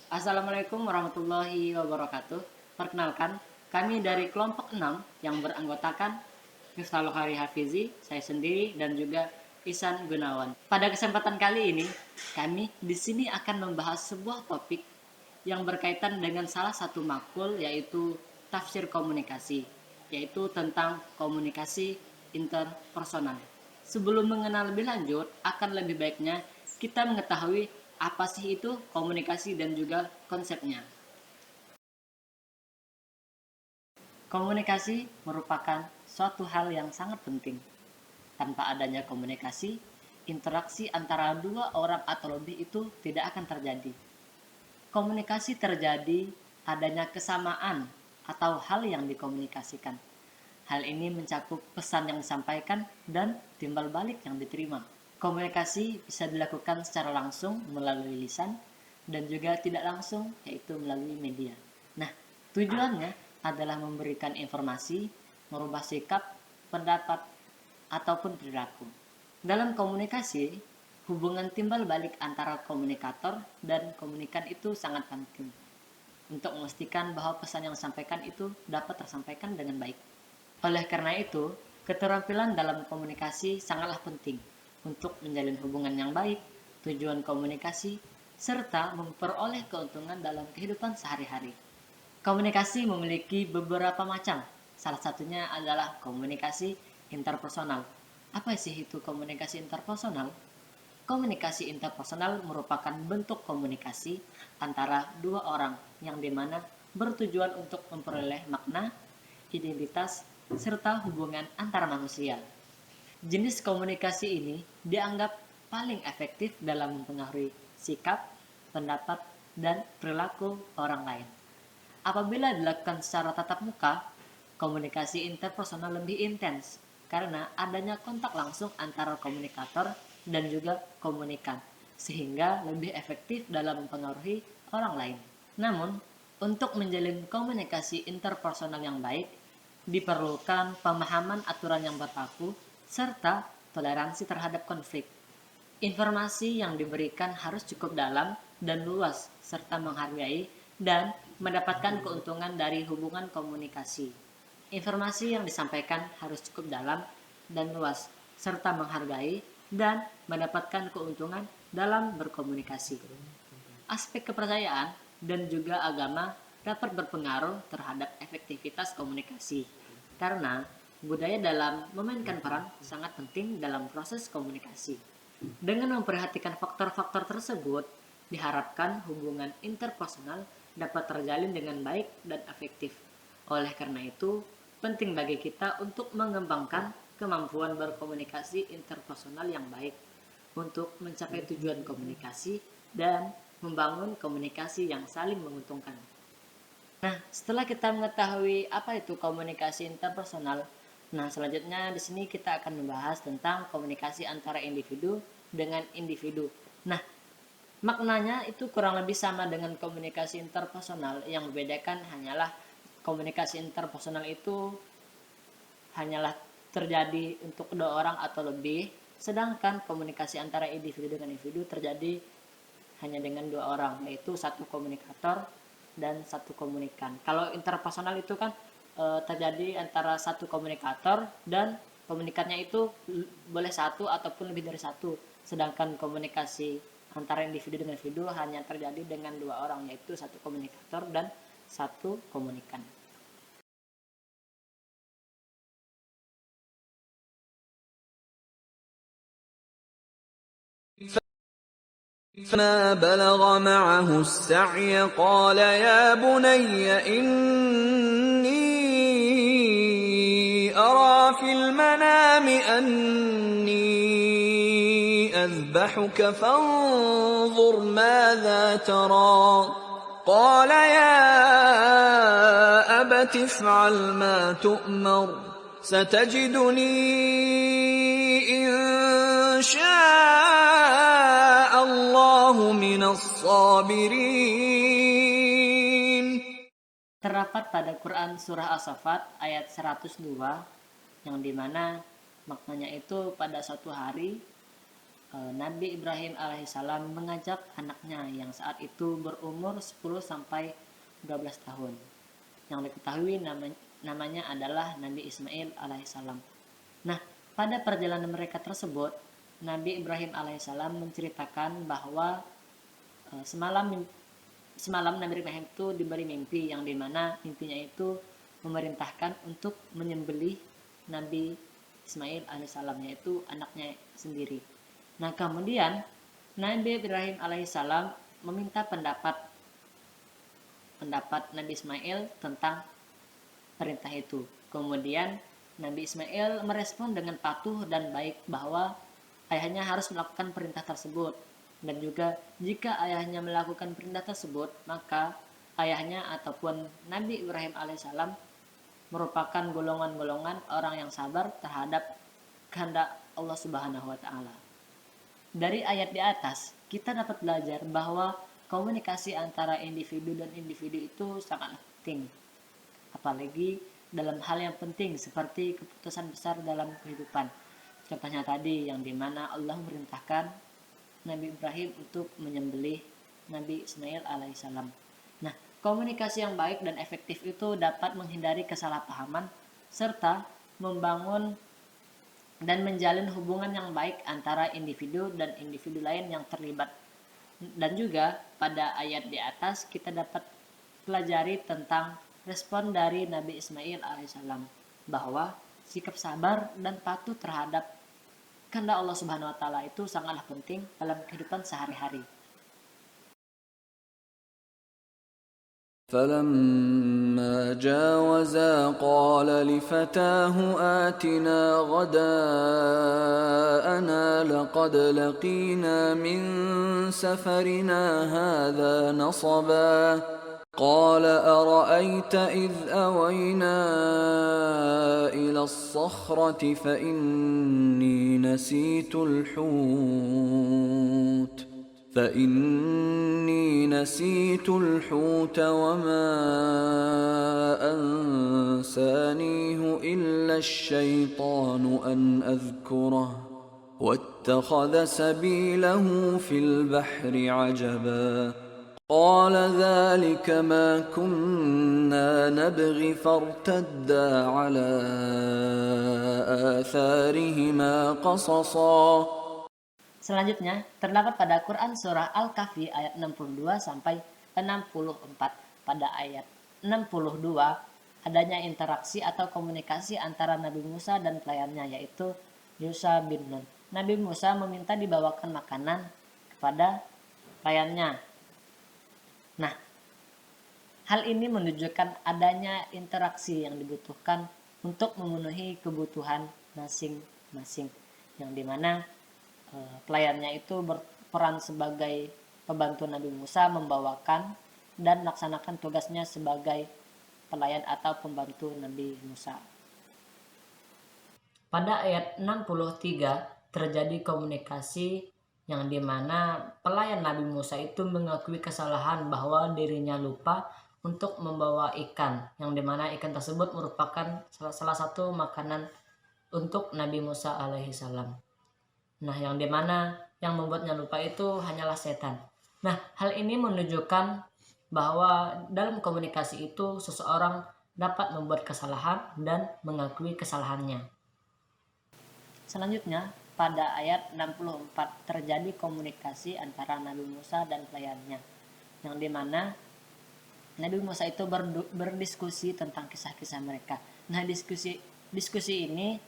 Assalamualaikum warahmatullahi wabarakatuh. Perkenalkan, kami dari kelompok 6 yang beranggotakan Miftahul Khari Hafizi, saya sendiri dan juga Ihsan Gunawan. Pada kesempatan kali ini, kami di sini akan membahas sebuah topik yang berkaitan dengan salah satu makul, yaitu tafsir komunikasi, yaitu tentang komunikasi interpersonal. Sebelum mengenal lebih lanjut, akan lebih baiknya kita mengetahui apa sih itu komunikasi dan juga konsepnya. Komunikasi merupakan suatu hal yang sangat penting. Tanpa adanya komunikasi, interaksi antara dua orang atau lebih itu tidak akan terjadi. Komunikasi terjadi adanya kesamaan atau hal yang dikomunikasikan. Hal ini mencakup pesan yang disampaikan dan timbal balik yang diterima. Komunikasi bisa dilakukan secara langsung melalui lisan dan juga tidak langsung, yaitu melalui media. Nah, tujuannya adalah memberikan informasi, merubah sikap, pendapat, ataupun perilaku. Dalam komunikasi, hubungan timbal balik antara komunikator dan komunikan itu sangat penting untuk memastikan bahwa pesan yang disampaikan itu dapat tersampaikan dengan baik. Oleh karena itu, keterampilan dalam komunikasi sangatlah penting untuk menjalin hubungan yang baik, tujuan komunikasi, serta memperoleh keuntungan dalam kehidupan sehari-hari. Komunikasi memiliki beberapa macam. Salah satunya adalah komunikasi interpersonal. Apa sih itu komunikasi interpersonal? Komunikasi interpersonal merupakan bentuk komunikasi antara dua orang yang dimana bertujuan untuk memperoleh makna, identitas, serta hubungan antar manusia. Jenis komunikasi ini dianggap paling efektif dalam mempengaruhi sikap, pendapat, dan perilaku orang lain. Apabila dilakukan secara tatap muka, komunikasi interpersonal lebih intens karena adanya kontak langsung antara komunikator dan juga komunikan, sehingga lebih efektif dalam mempengaruhi orang lain. Namun, untuk menjalin komunikasi interpersonal yang baik, diperlukan pemahaman aturan yang berlaku serta toleransi terhadap konflik. Informasi yang diberikan harus cukup dalam dan luas serta menghargai dan mendapatkan keuntungan dari hubungan komunikasi. Informasi yang disampaikan harus cukup dalam dan luas serta menghargai dan mendapatkan keuntungan dalam berkomunikasi. Aspek kepercayaan dan juga agama dapat berpengaruh terhadap efektivitas komunikasi, karena budaya dalam memainkan peran sangat penting dalam proses komunikasi. Dengan memperhatikan faktor-faktor tersebut, diharapkan hubungan interpersonal dapat terjalin dengan baik dan efektif. Oleh karena itu, penting bagi kita untuk mengembangkan kemampuan berkomunikasi interpersonal yang baik untuk mencapai tujuan komunikasi dan membangun komunikasi yang saling menguntungkan. Nah, setelah kita mengetahui apa itu komunikasi interpersonal, nah selanjutnya di sini kita akan membahas tentang komunikasi antara individu dengan individu. Nah, maknanya itu kurang lebih sama dengan komunikasi interpersonal, yang membedakan hanyalah komunikasi interpersonal itu hanyalah terjadi untuk dua orang atau lebih, sedangkan komunikasi antara individu dengan individu terjadi hanya dengan dua orang, yaitu satu komunikator dan satu komunikan. Kalau interpersonal itu kan terjadi antara satu komunikator dan komunikannya itu boleh satu ataupun lebih dari satu, sedangkan komunikasi antara individu dengan individu hanya terjadi dengan dua orang, yaitu satu komunikator dan satu komunikan. فلما بلغ معه السعي قال يا بني إني أرى في المنام أني أذبحك فانظر ماذا ترى قال يا أبت افعل ما تؤمر ستجدني إن شاء الله من الصابرين. Terdapat pada Quran Surah As-Saffat ayat 102, yang dimana maknanya itu pada suatu hari Nabi Ibrahim alaihissalam mengajak anaknya yang saat itu berumur 10 sampai 12 tahun. Yang diketahui namanya adalah Nabi Ismail alaihissalam. Nah, pada perjalanan mereka tersebut, Nabi Ibrahim alaihissalam menceritakan bahwa semalam Nabi Ibrahim itu diberi mimpi yang dimana mimpinya itu memerintahkan untuk menyembelih Nabi Ismail alaihissalam, yaitu anaknya sendiri. Nah, kemudian Nabi Ibrahim alaihissalam meminta pendapat Nabi Ismail tentang perintah itu. Kemudian Nabi Ismail merespon dengan patuh dan baik bahwa ayahnya harus melakukan perintah tersebut. Dan juga jika ayahnya melakukan perintah tersebut, maka ayahnya ataupun Nabi Ibrahim alaihissalam merupakan golongan-golongan orang yang sabar terhadap kehendak Allah Subhanahu wa taala. Dari ayat di atas, kita dapat belajar bahwa komunikasi antara individu dan individu itu sangat penting. Apalagi dalam hal yang penting seperti keputusan besar dalam kehidupan. Contohnya tadi yang dimana Allah memerintahkan Nabi Ibrahim untuk menyembelih Nabi Ismail alaihissalam. Nah, komunikasi yang baik dan efektif itu dapat menghindari kesalahpahaman serta membangun dan menjalin hubungan yang baik antara individu dan individu lain yang terlibat. Dan juga pada ayat di atas kita dapat pelajari tentang respon dari Nabi Ismail alaihissalam bahwa sikap sabar dan patuh terhadap kehendak Allah Subhanahu wa taala itu sangatlah penting dalam kehidupan sehari-hari. فلما جاوزا قال لفتاه آتنا غداءنا لقد لقينا من سفرنا هذا نصبا قال أرأيت إذ أوينا إلى الصخرة فإني نسيت الحوت وما أنسانيه إلا الشيطان أن أذكره واتخذ سبيله في البحر عجبا قال ذلك ما كنا نبغي فارتدا على آثارهما قصصا. Selanjutnya terdapat pada Quran surah Al-Kahfi ayat 62 sampai 64. Pada ayat 62 adanya interaksi atau komunikasi antara Nabi Musa dan pelayannya yaitu Yusha bin Nun. Nabi Musa meminta dibawakan makanan kepada pelayannya. Nah, hal ini menunjukkan adanya interaksi yang dibutuhkan untuk memenuhi kebutuhan masing-masing, yang dimana pelayannya itu berperan sebagai pembantu Nabi Musa membawakan dan melaksanakan tugasnya sebagai pelayan atau pembantu Nabi Musa. Pada ayat 63 terjadi komunikasi yang dimana pelayan Nabi Musa itu mengakui kesalahan bahwa dirinya lupa untuk membawa ikan, yang dimana ikan tersebut merupakan salah satu makanan untuk Nabi Musa alaihissalam. Nah, yang dimana yang membuatnya lupa itu hanyalah setan. Nah, hal ini menunjukkan bahwa dalam komunikasi itu seseorang dapat membuat kesalahan dan mengakui kesalahannya. Selanjutnya, pada ayat 64 terjadi komunikasi antara Nabi Musa dan pelayannya, yang dimana Nabi Musa itu berdiskusi tentang kisah-kisah mereka. Nah, diskusi ini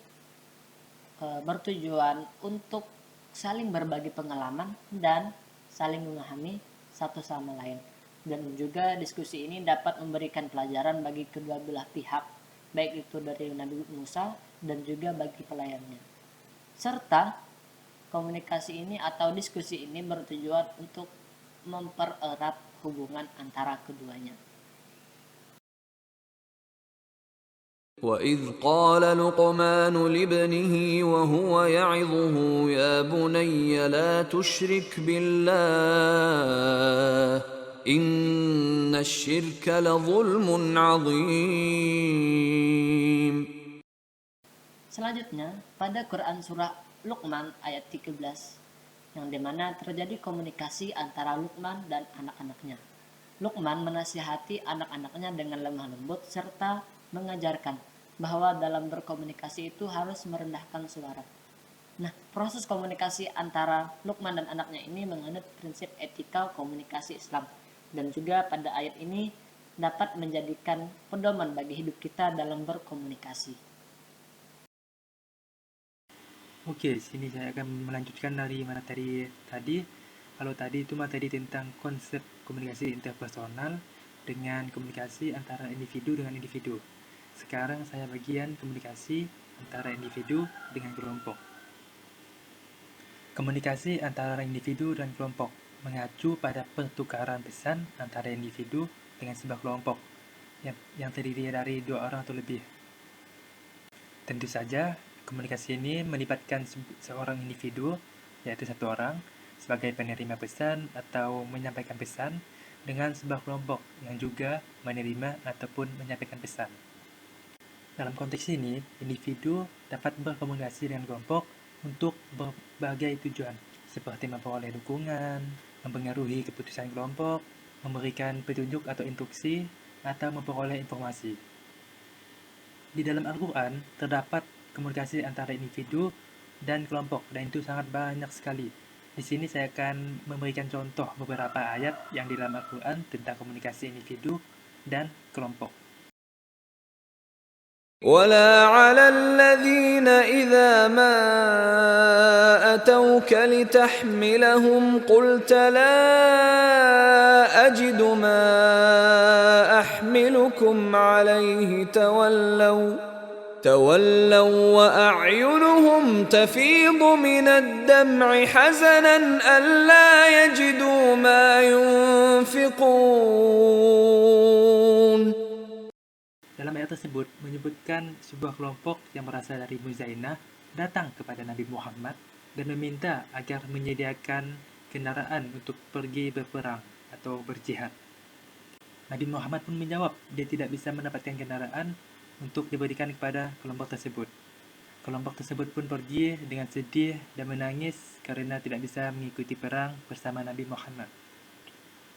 bertujuan untuk saling berbagi pengalaman dan saling memahami satu sama lain. Dan juga diskusi ini dapat memberikan pelajaran bagi kedua belah pihak, baik itu dari Nabi Musa dan juga bagi pelayannya. Serta komunikasi ini atau diskusi ini bertujuan untuk mempererat hubungan antara keduanya. وَإِذْ قَالَ لُقْمَانُ لِابْنِهِ وَهُوَ يَعِظُهُ يَا بُنَيَّ لَا تُشْرِكْ بِاللَّهِ إِنَّ الشِّرْكَ لَظُلْمٌ عَظِيمٌ. Selanjutnya, pada Quran surah Luqman ayat 13 yang dimana terjadi komunikasi antara Luqman dan anak-anaknya. Luqman menasihati anak-anaknya dengan lemah lembut serta mengajarkan bahwa dalam berkomunikasi itu harus merendahkan suara. Nah, proses komunikasi antara Luqman dan anaknya ini menganut prinsip etika komunikasi Islam, dan juga pada ayat ini dapat menjadikan pedoman bagi hidup kita dalam berkomunikasi. Oke, sini saya akan melanjutkan dari materi tadi. Kalau tadi itu materi tentang konsep komunikasi interpersonal dengan komunikasi antara individu dengan individu. Sekarang saya bagian komunikasi antara individu dengan kelompok. Komunikasi antara individu dan kelompok mengacu pada pertukaran pesan antara individu dengan sebuah kelompok yang terdiri dari 2 orang atau lebih. Tentu saja, komunikasi ini melibatkan seorang individu, yaitu 1 orang, sebagai penerima pesan atau menyampaikan pesan dengan sebuah kelompok yang juga menerima ataupun menyampaikan pesan. Dalam konteks ini, individu dapat berkomunikasi dengan kelompok untuk berbagai tujuan, seperti memperoleh dukungan, mempengaruhi keputusan kelompok, memberikan petunjuk atau instruksi, atau memperoleh informasi. Di dalam Al-Quran, terdapat komunikasi antara individu dan kelompok, dan itu sangat banyak sekali. Di sini saya akan memberikan contoh beberapa ayat yang di dalam Al-Quran tentang komunikasi individu dan kelompok. ولا على الذين إذا ما أتوك لتحملهم قلت لا أجد ما أحملكم عليه تولوا وأعينهم تفيض من الدمع حزنا ألا يجدوا ما ينفقون. Dalam ayat tersebut menyebutkan sebuah kelompok yang berasal dari Muzainah datang kepada Nabi Muhammad dan meminta agar menyediakan kendaraan untuk pergi berperang atau berjihad. Nabi Muhammad pun menjawab dia tidak bisa mendapatkan kendaraan untuk diberikan kepada kelompok tersebut. Kelompok tersebut pun pergi dengan sedih dan menangis karena tidak bisa mengikuti perang bersama Nabi Muhammad.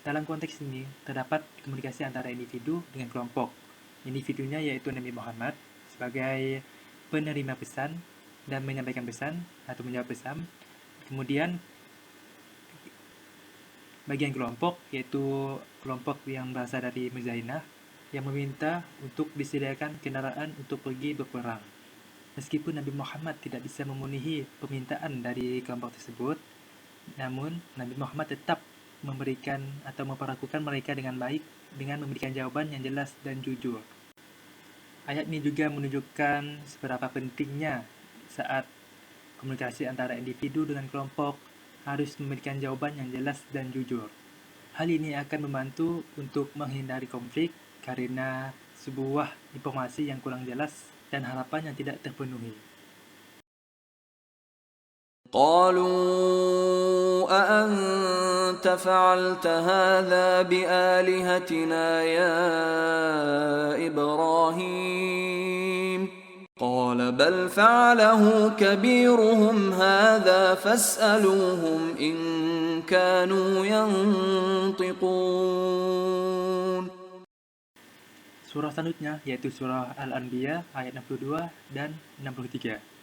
Dalam konteks ini terdapat komunikasi antara individu dengan kelompok. Individunya yaitu Nabi Muhammad sebagai penerima pesan dan menyampaikan pesan atau menjawab pesan. Kemudian bagian kelompok yaitu kelompok yang berasal dari Muzainah yang meminta untuk disediakan kendaraan untuk pergi berperang. Meskipun Nabi Muhammad tidak bisa memenuhi permintaan dari kelompok tersebut, namun Nabi Muhammad tetap memberikan atau memperlakukan mereka dengan baik dengan memberikan jawaban yang jelas dan jujur. Ayat ini juga menunjukkan seberapa pentingnya saat komunikasi antara individu dengan kelompok harus memberikan jawaban yang jelas dan jujur. Hal ini akan membantu untuk menghindari konflik karena sebuah informasi yang kurang jelas dan harapan yang tidak terpenuhi. قالوا أأنت فعلت هذا بآلهتنا يا إبراهيم قال بل فعله كبيرهم هذا فاسألوهم إن كانوا ينطقون. Surah selanjutnya yaitu surah Al-Anbiya ayat 62 dan 63.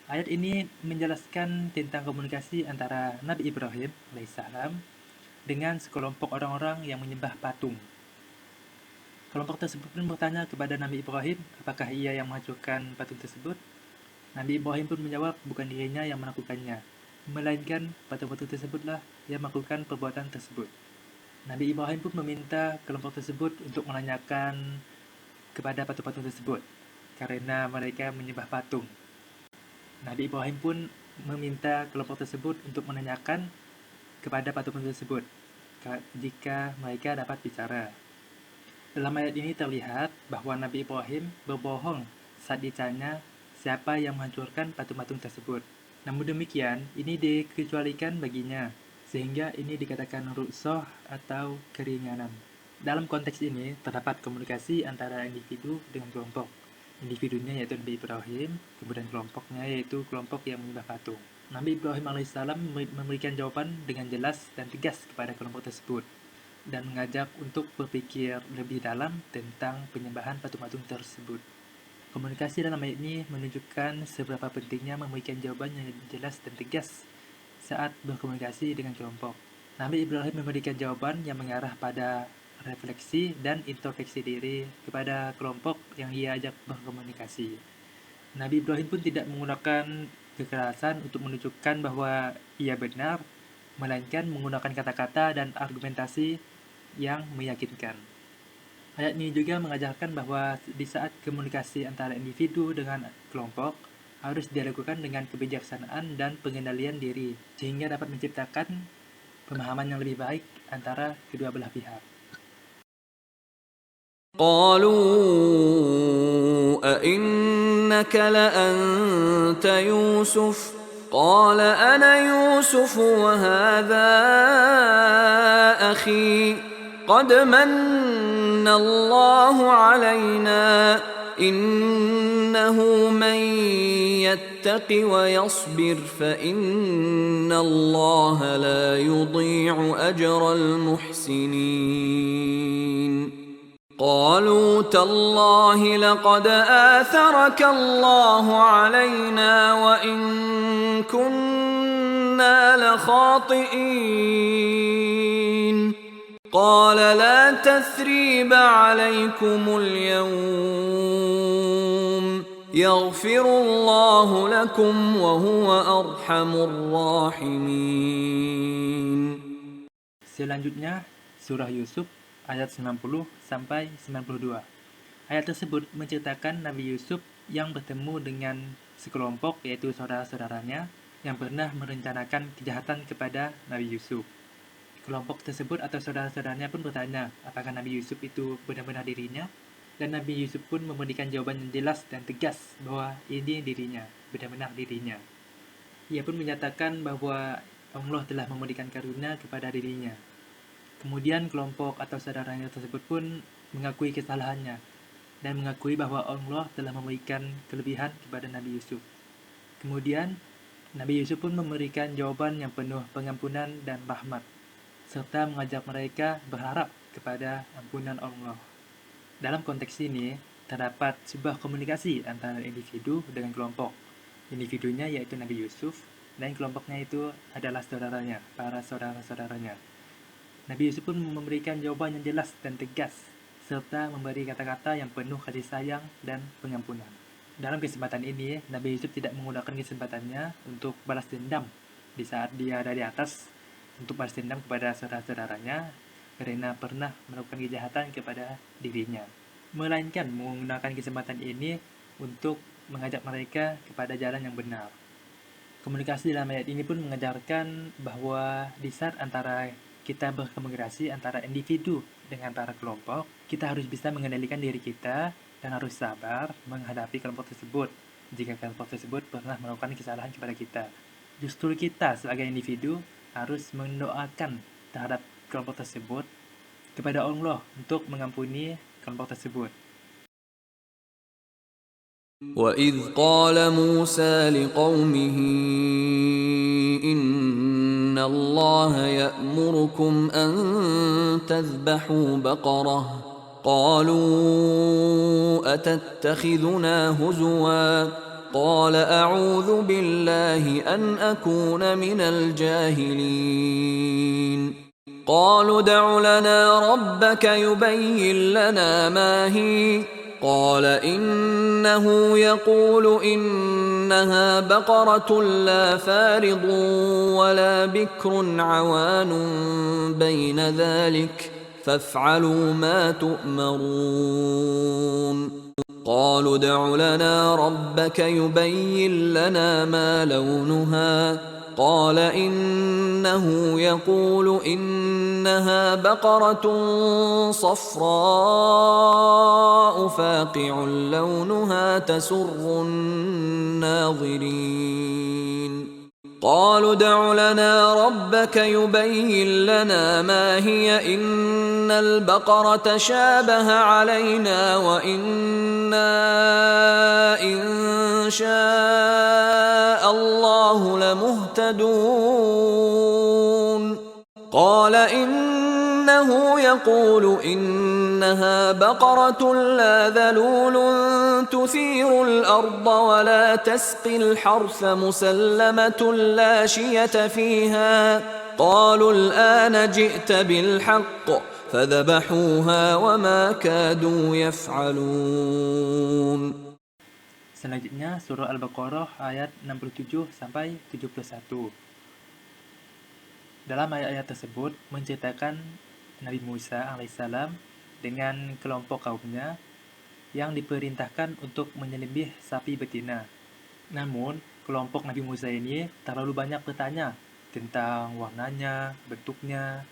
Ayat ini menjelaskan tentang komunikasi antara Nabi Ibrahim alaihissalam dengan sekelompok orang-orang yang menyembah patung. Kelompok tersebut pun bertanya kepada Nabi Ibrahim apakah ia yang menghancurkan patung tersebut. Nabi Ibrahim pun menjawab bukan dirinya yang melakukannya, melainkan patung-patung tersebutlah yang melakukan perbuatan tersebut. Nabi Ibrahim pun meminta kelompok tersebut untuk menanyakan kepada patung-patung tersebut karena mereka menyembah patung. Nabi Ibrahim pun meminta kelompok tersebut untuk menanyakan kepada patung tersebut jika mereka dapat bicara. Dalam ayat ini terlihat bahwa Nabi Ibrahim berbohong saat ditanya siapa yang menghancurkan patung-patung tersebut. Namun demikian, ini dikecualikan baginya, sehingga ini dikatakan rukhsah atau keringanan. Dalam konteks ini, terdapat komunikasi antara individu dengan kelompok. Individunya yaitu Nabi Ibrahim, kemudian kelompoknya yaitu kelompok yang menyembah patung. Nabi Ibrahim alaihissalam memberikan jawaban dengan jelas dan tegas kepada kelompok tersebut dan mengajak untuk berpikir lebih dalam tentang penyembahan patung-patung tersebut. Komunikasi dalam ayat ini menunjukkan seberapa pentingnya memberikan jawaban yang jelas dan tegas saat berkomunikasi dengan kelompok. Nabi Ibrahim memberikan jawaban yang mengarah pada refleksi dan introspeksi diri kepada kelompok yang ia ajak berkomunikasi. Nabi Ibrahim pun tidak menggunakan kekerasan untuk menunjukkan bahwa ia benar, melainkan menggunakan kata-kata dan argumentasi yang meyakinkan. Ayat ini juga mengajarkan bahwa di saat komunikasi antara individu dengan kelompok harus dilakukan dengan kebijaksanaan dan pengendalian diri, sehingga dapat menciptakan pemahaman yang lebih baik antara kedua belah pihak. قالوا أئنك لأنت يوسف قال أنا يوسف وهذا أخي قد من الله علينا إنه من يتق ويصبر فإن الله لا يضيع أجر المحسنين قالوا تالله لقد آثرك الله علينا وإن كنا لخاطئين قال لا تثريب عليكم اليوم يغفر الله لكم وهو أرحم الراحمين. Selanjutnya, surah Yusuf ayat 90 sampai 92. Ayat tersebut menceritakan Nabi Yusuf yang bertemu dengan sekelompok yaitu saudara-saudaranya yang pernah merencanakan kejahatan kepada Nabi Yusuf. Kelompok tersebut atau saudara-saudaranya pun bertanya apakah Nabi Yusuf itu benar-benar dirinya, dan Nabi Yusuf pun memberikan jawaban yang jelas dan tegas bahwa ini dirinya, benar-benar dirinya. Ia pun menyatakan bahwa Allah telah memberikan karunia kepada dirinya. Kemudian kelompok atau saudaranya tersebut pun mengakui kesalahannya dan mengakui bahwa Allah telah memberikan kelebihan kepada Nabi Yusuf. Kemudian Nabi Yusuf pun memberikan jawaban yang penuh pengampunan dan rahmat, serta mengajak mereka berharap kepada ampunan Allah. Dalam konteks ini, terdapat sebuah komunikasi antara individu dengan kelompok. Individunya yaitu Nabi Yusuf, dan kelompoknya itu adalah saudaranya, para saudara-saudaranya. Nabi Yusuf pun memberikan jawaban yang jelas dan tegas, serta memberi kata-kata yang penuh kasih sayang dan pengampunan. Dalam kesempatan ini, Nabi Yusuf tidak menggunakan kesempatannya untuk balas dendam di saat dia ada di atas, untuk balas dendam kepada saudara-saudaranya karena pernah melakukan kejahatan kepada dirinya, melainkan menggunakan kesempatan ini untuk mengajak mereka kepada jalan yang benar. Komunikasi dalam ayat ini pun mengajarkan bahwa di saat antara kita berkomunikasi antara individu dengan para kelompok, kita harus bisa mengendalikan diri kita dan harus sabar menghadapi kelompok tersebut jika kelompok tersebut pernah melakukan kesalahan kepada kita. Justru kita sebagai individu harus mendoakan terhadap kelompok tersebut kepada Allah untuk mengampuni kelompok tersebut. وَإِذْ قَالَ مُوسَى لِقَوْمِهِ إِنَّ اللَّهَ يَأْمُرُكُمْ أَن تَذْبَحُوا بَقَرَةً قَالُوا أَتَتَّخِذُنَا هُزُوًا قَالَ أَعُوذُ بِاللَّهِ أَنْ أَكُونَ مِنَ الْجَاهِلِينَ قَالُوا ادْعُ لَنَا رَبَّكَ يُبَيِّن لَّنَا مَا هِيَ قال إنه يقول إنها بقرة لا فارض ولا بكر عوان بين ذلك فافعلوا ما تؤمرون قالوا ادع لنا ربك يبين لنا ما لونها قال إنه يقول إنها بقرة صفراء فاقع لونها تسر الناظرين قالوا ادع لنا ربك يبين لنا ما هي إن البقرة تشابه علينا وإنا إن شاء الله لمهتدون قال إنه يقول إنها بقرة لا ذلول تثير الأرض ولا تسقي الحرث مسلمة لا شية فيها قالوا الآن جئت بالحق فذبحوها وما كادوا يفعلون. Selanjutnya surah Al-Baqarah ayat 67 sampai 71. Dalam ayat-ayat tersebut menceritakan Nabi Musa alaihissalam dengan kelompok kaumnya yang diperintahkan untuk menyembelih sapi betina. Namun, kelompok Nabi Musa ini terlalu banyak bertanya tentang warnanya, bentuknya.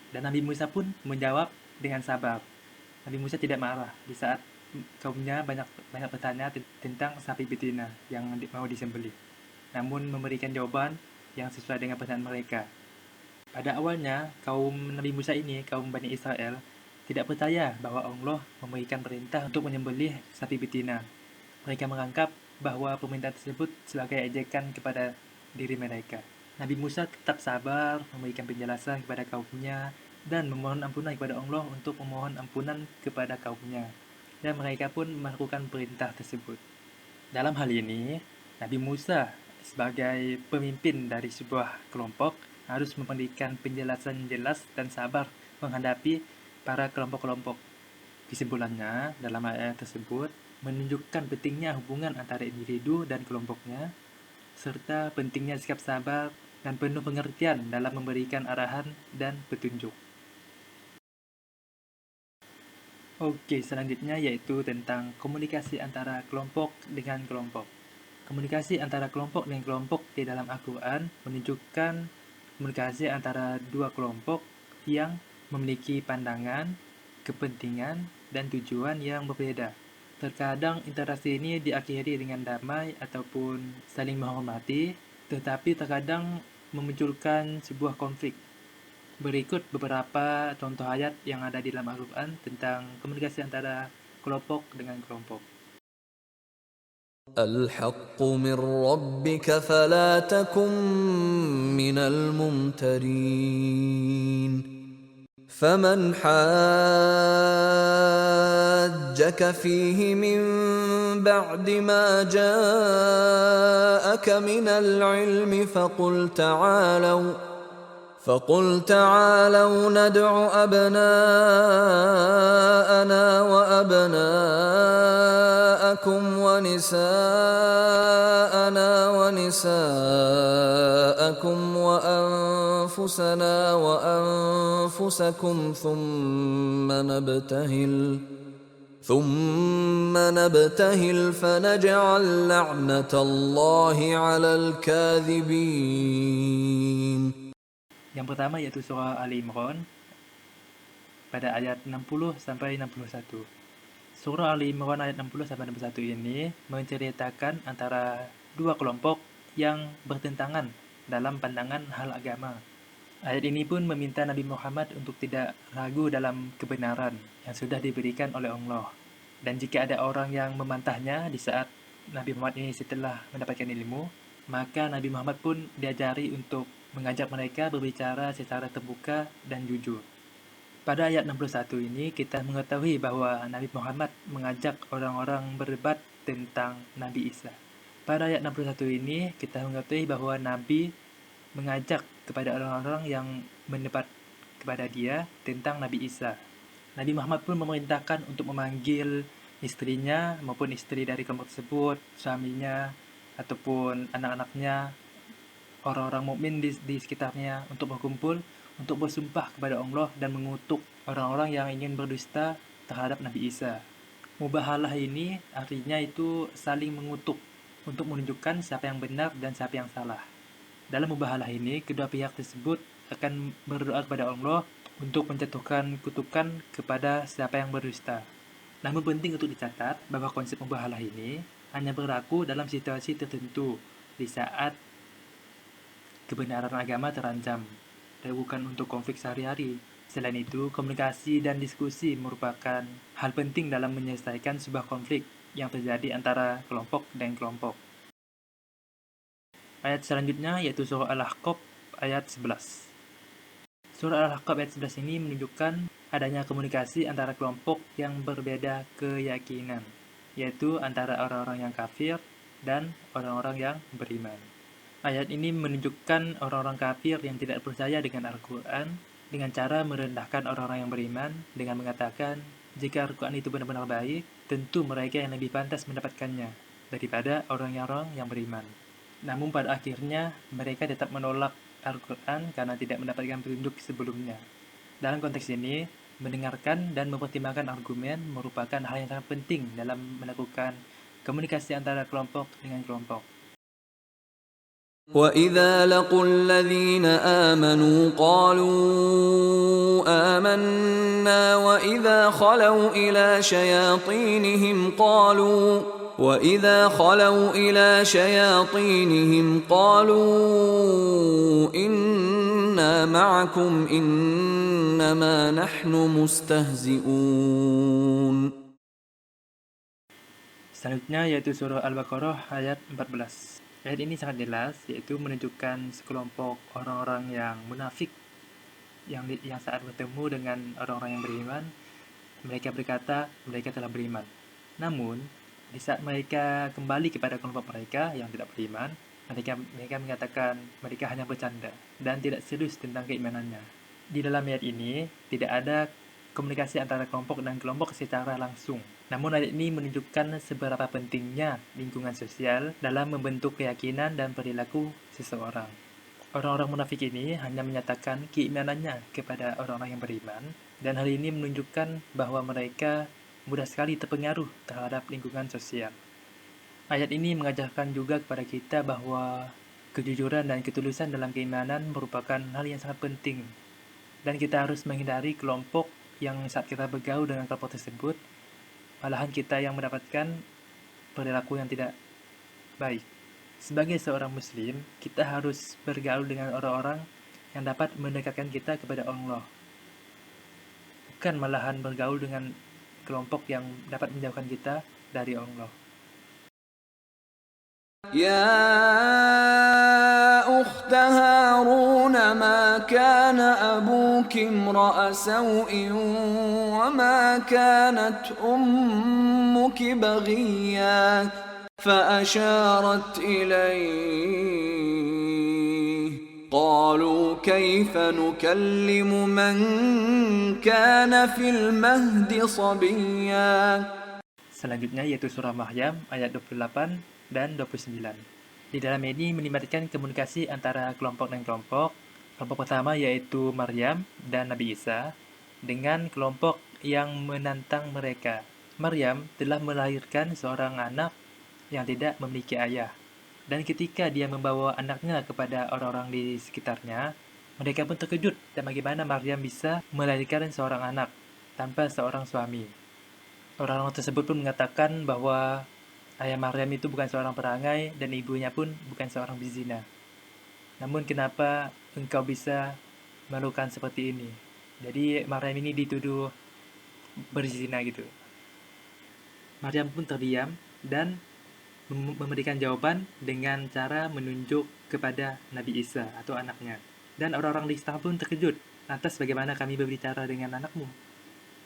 Dan Nabi Musa pun menjawab dengan sabar. Nabi Musa tidak marah di saat kaumnya banyak bertanya tentang sapi betina yang mau disembelih. Namun memberikan jawaban yang sesuai dengan pertanyaan mereka. Pada awalnya, kaum Nabi Musa ini, kaum Bani Israel, tidak percaya bahwa Allah memberikan perintah untuk menyembelih sapi betina. Mereka menganggap bahwa permintaan tersebut sebagai ejekan kepada diri mereka. Nabi Musa tetap sabar, memberikan penjelasan kepada kaumnya, dan memohon ampunan kepada Allah untuk memohon ampunan kepada kaumnya. Dan mereka pun melakukan perintah tersebut. Dalam hal ini, Nabi Musa sebagai pemimpin dari sebuah kelompok harus memberikan penjelasan jelas dan sabar menghadapi para kelompok-kelompok. Kesimpulannya, dalam ayat tersebut menunjukkan pentingnya hubungan antara individu dan kelompoknya, serta pentingnya sikap sabar dan penuh pengertian dalam memberikan arahan dan petunjuk. Oke, selanjutnya yaitu tentang komunikasi antara kelompok dengan kelompok. Komunikasi antara kelompok dengan kelompok di dalam Al-Quran menunjukkan komunikasi antara dua kelompok yang memiliki pandangan, kepentingan, dan tujuan yang berbeda. Terkadang interaksi ini diakhiri dengan damai ataupun saling menghormati, tetapi terkadang memunculkan sebuah konflik. Berikut beberapa contoh ayat yang ada di dalam Al-Quran tentang komunikasi antara kelompok dengan kelompok. الحق من ربك فلا تكن من الممترين فمن حاجك فيه من بعد ما جاءك من العلم فقل تعالوا ندع أبناءنا وأبناءكم ونساءنا ونساءكم وأنفسنا وأنفسكم ثم نبتهل فنجعل لعنة الله على الكاذبين. Yang pertama yaitu surah Ali Imran pada ayat 60 sampai 61. Surah Ali Imran ayat 60 sampai 61 ini menceritakan antara dua kelompok yang bertentangan dalam pandangan hal agama. Ayat ini pun meminta Nabi Muhammad untuk tidak ragu dalam kebenaran yang sudah diberikan oleh Allah. Dan jika ada orang yang membantahnya di saat Nabi Muhammad ini setelah mendapatkan ilmu, maka Nabi Muhammad pun diajari untuk mengajak mereka berbicara secara terbuka dan jujur. Pada ayat 61 ini kita mengetahui bahwa Nabi Muhammad mengajak orang-orang berdebat tentang Nabi Isa. Pada ayat 61 ini kita mengetahui bahwa Nabi mengajak kepada orang-orang yang mendebat kepada dia tentang Nabi Isa. Nabi Muhammad pun memerintahkan untuk memanggil istrinya maupun istri dari kelompok tersebut, suaminya ataupun anak-anaknya, orang-orang mukmin di sekitarnya untuk berkumpul, untuk bersumpah kepada Allah dan mengutuk orang-orang yang ingin berdusta terhadap Nabi Isa. Mubahalah ini artinya itu saling mengutuk untuk menunjukkan siapa yang benar dan siapa yang salah. Dalam mubahalah ini, kedua pihak tersebut akan berdoa kepada Allah untuk menjatuhkan kutukan kepada siapa yang berdusta. Namun penting untuk dicatat bahwa konsep mubahalah ini hanya berlaku dalam situasi tertentu, di saat kebenaran agama terancam, dan bukan untuk konflik sehari-hari. Selain itu, komunikasi dan diskusi merupakan hal penting dalam menyelesaikan sebuah konflik yang terjadi antara kelompok dan kelompok. Ayat selanjutnya yaitu surah Al-Ahqaf ayat 11. Surah Al-Ahqaf ayat 11 ini menunjukkan adanya komunikasi antara kelompok yang berbeda keyakinan, yaitu antara orang-orang yang kafir dan orang-orang yang beriman. Ayat ini menunjukkan orang-orang kafir yang tidak percaya dengan Al-Quran dengan cara merendahkan orang-orang yang beriman dengan mengatakan, jika Al-Quran itu benar-benar baik, tentu mereka yang lebih pantas mendapatkannya daripada orang-orang yang beriman. Namun pada akhirnya mereka tetap menolak Al-Quran karena tidak mendapatkan petunjuk sebelumnya. Dalam konteks ini, mendengarkan dan mempertimbangkan argumen merupakan hal yang sangat penting dalam melakukan komunikasi antara kelompok dengan kelompok. وَإِذَا لَقُوا الَّذِينَ آمَنُوا قَالُوا آمَنَّا وَإِذَا خَلَوْا إِلَى شَيَاطِينِهِمْ قَالُوا إِنَّا مَعَكُمْ إِنَّمَا نَحْنُ مُسْتَهْزِئُونَ. Selanjutnya yaitu surah Al-Baqarah ayat 14. Ayat ini sangat jelas, yaitu menunjukkan sekelompok orang-orang yang munafik yang saat bertemu dengan orang-orang yang beriman, mereka berkata mereka telah beriman. Namun, di saat mereka kembali kepada kelompok mereka yang tidak beriman, mereka mengatakan mereka hanya bercanda dan tidak serius tentang keimanannya. Di dalam ayat ini tidak ada komunikasi antara kelompok dan kelompok secara langsung. Namun ayat ini menunjukkan seberapa pentingnya lingkungan sosial dalam membentuk keyakinan dan perilaku seseorang. Orang-orang munafik ini hanya menyatakan keimanannya kepada orang-orang yang beriman, dan hal ini menunjukkan bahwa mereka mudah sekali terpengaruh terhadap lingkungan sosial. Ayat ini mengajarkan juga kepada kita bahwa kejujuran dan ketulusan dalam keimanan merupakan hal yang sangat penting, dan kita harus menghindari kelompok yang saat kita bergaul dengan kelompok tersebut, malahan kita yang mendapatkan perilaku yang tidak baik. Sebagai seorang muslim, kita harus bergaul dengan orang-orang yang dapat mendekatkan kita kepada Allah. Bukan malahan bergaul dengan kelompok yang dapat menjauhkan kita dari Allah. يا أخت هارون ما كان أبوك امرأ سوء وما كانت أمك بغيا فأشارت إليه قالوا كيف نكلم من كان في المهد صبيا. Selanjutnya yaitu surah Maryam ayat 28 dan 29. Di dalam ini melibatkan komunikasi antara kelompok dan kelompok. Kelompok pertama yaitu Maryam dan Nabi Isa dengan kelompok yang menantang mereka. Maryam telah melahirkan seorang anak yang tidak memiliki ayah. Dan ketika dia membawa anaknya kepada orang-orang di sekitarnya, mereka pun terkejut dan bagaimana Maryam bisa melahirkan seorang anak tanpa seorang suami. Orang-orang tersebut pun mengatakan bahwa ayah Maryam itu bukan seorang perangai dan ibunya pun bukan seorang berzina. Namun kenapa engkau bisa melakukan seperti ini? Jadi Maryam ini dituduh berzina gitu. Maryam pun terdiam dan memberikan jawaban dengan cara menunjuk kepada Nabi Isa atau anaknya. Dan orang-orang di sekitar pun terkejut. Lantas bagaimana kami berbicara dengan anakmu?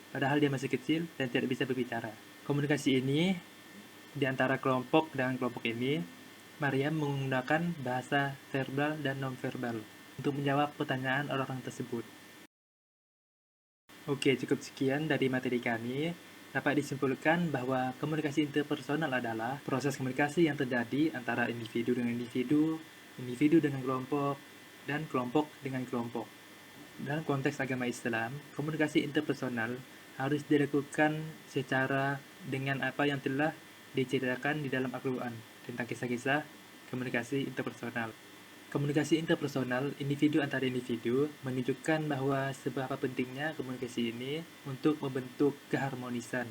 Padahal dia masih kecil dan tidak bisa berbicara. Komunikasi ini di antara kelompok dengan kelompok ini, Maryam menggunakan bahasa verbal dan non-verbal untuk menjawab pertanyaan orang-orang tersebut. Oke, cukup sekian dari materi kami. Dapat disimpulkan bahwa komunikasi interpersonal adalah proses komunikasi yang terjadi antara individu dengan individu, individu dengan kelompok, dan kelompok dengan kelompok. Dalam konteks agama Islam, komunikasi interpersonal harus dilakukan secara dengan apa yang telah diceritakan di dalam Al-Quran tentang kisah-kisah komunikasi interpersonal. Komunikasi interpersonal individu antara individu menunjukkan bahwa seberapa pentingnya komunikasi ini untuk membentuk keharmonisan.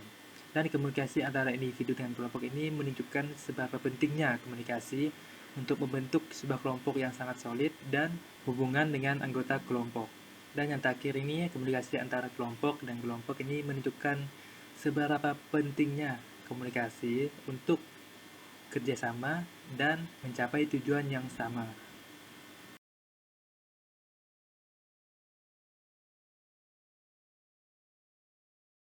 Dan komunikasi antara individu dengan kelompok ini menunjukkan seberapa pentingnya komunikasi untuk membentuk sebuah kelompok yang sangat solid dan hubungan dengan anggota kelompok. Dan yang terakhir ini, komunikasi antara kelompok dan kelompok ini menunjukkan seberapa pentingnya komunikasi untuk kerjasama dan mencapai tujuan yang sama.